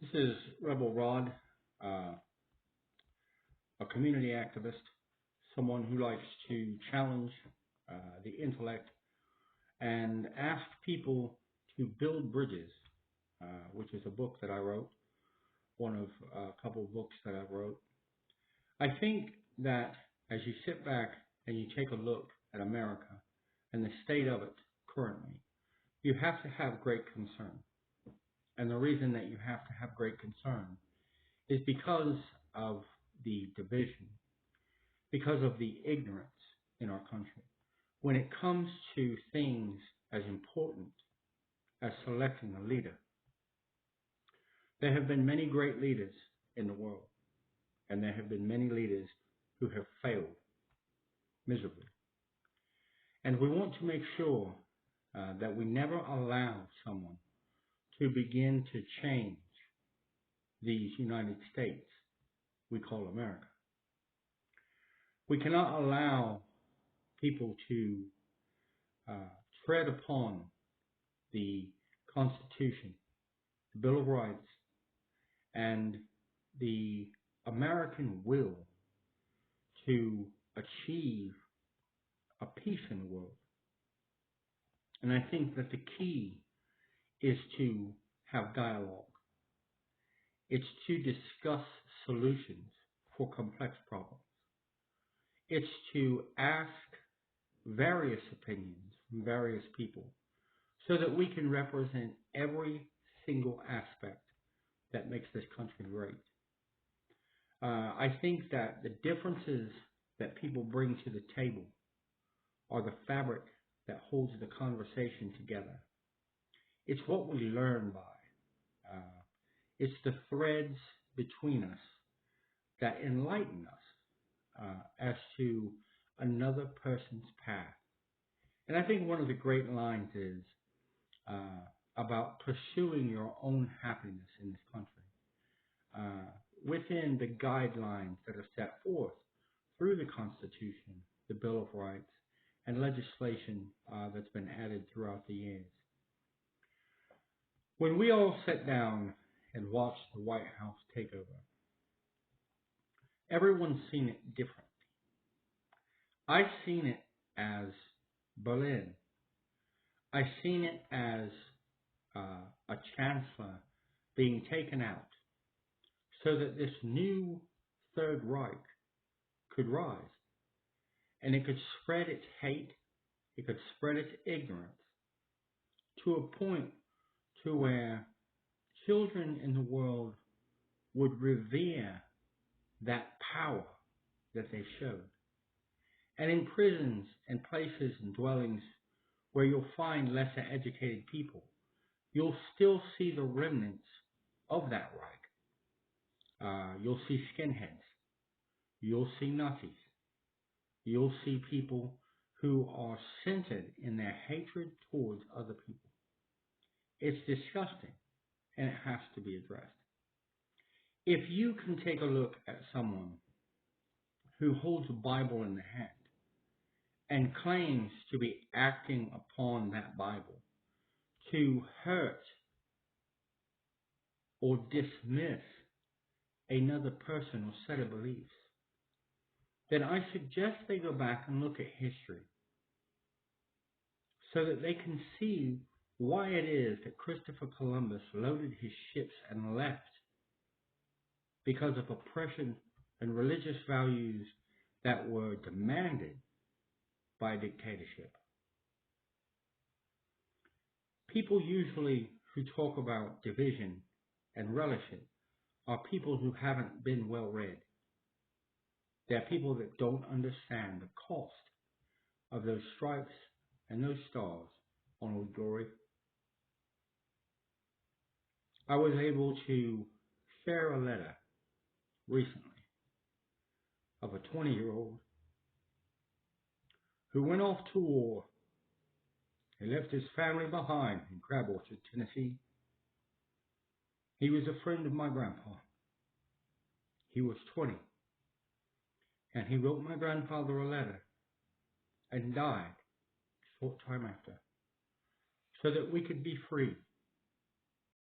This is Rebel Rod, a community activist, someone who likes to challenge the intellect and ask people to build bridges, which is a book that I wrote, one of a couple of books that I wrote. I think that as you sit back and you take a look at America and the state of it currently, you have to have great concern. And the reason that you have to have great concern is because of the division, because of the ignorance in our country. When it comes to things as important as selecting a leader, there have been many great leaders in the world, and there have been many leaders who have failed miserably. And we want to make sure that we never allow someone to begin to change these United States we call America. We cannot allow people to tread upon the Constitution, the Bill of Rights, and the American will to achieve a peace in the world. And I think that the key is to have dialogue. It's to discuss solutions for complex problems. It's to ask various opinions from various people so that we can represent every single aspect that makes this country great. I think that the differences that people bring to the table are the fabric that holds the conversation together. It's what we learn by. It's the threads between us that enlighten us as to another person's path. And I think one of the great lines is about pursuing your own happiness in this country within the guidelines that are set forth through the Constitution, the Bill of Rights, and legislation that's been added throughout the years. When we all sat down and watched the White House takeover, everyone's seen it differently. I've seen it as Berlin. I've seen it as a chancellor being taken out so that this new Third Reich could rise. And it could spread its hate, it could spread its ignorance to a point to where children in the world would revere that power that they showed. And in prisons and places and dwellings where you'll find lesser educated people, you'll still see the remnants of that Reich. You'll see skinheads. You'll see Nazis. You'll see people who are centered in their hatred towards other people. It's disgusting, and it has to be addressed. If you can take a look at someone who holds a Bible in their hand and claims to be acting upon that Bible to hurt or dismiss another person or set of beliefs, then I suggest they go back and look at history so that they can see why it is that Christopher Columbus loaded his ships and left because of oppression and religious values that were demanded by dictatorship. People usually who talk about division and relish it are people who haven't been well read. They're people that don't understand the cost of those stripes and those stars on Old Glory. I was able to share a letter recently of a 20-year-old who went off to war. He left his family behind in Crab Orchard, Tennessee. He was a friend of my grandpa. He was 20. And he wrote my grandfather a letter and died a short time after so that we could be free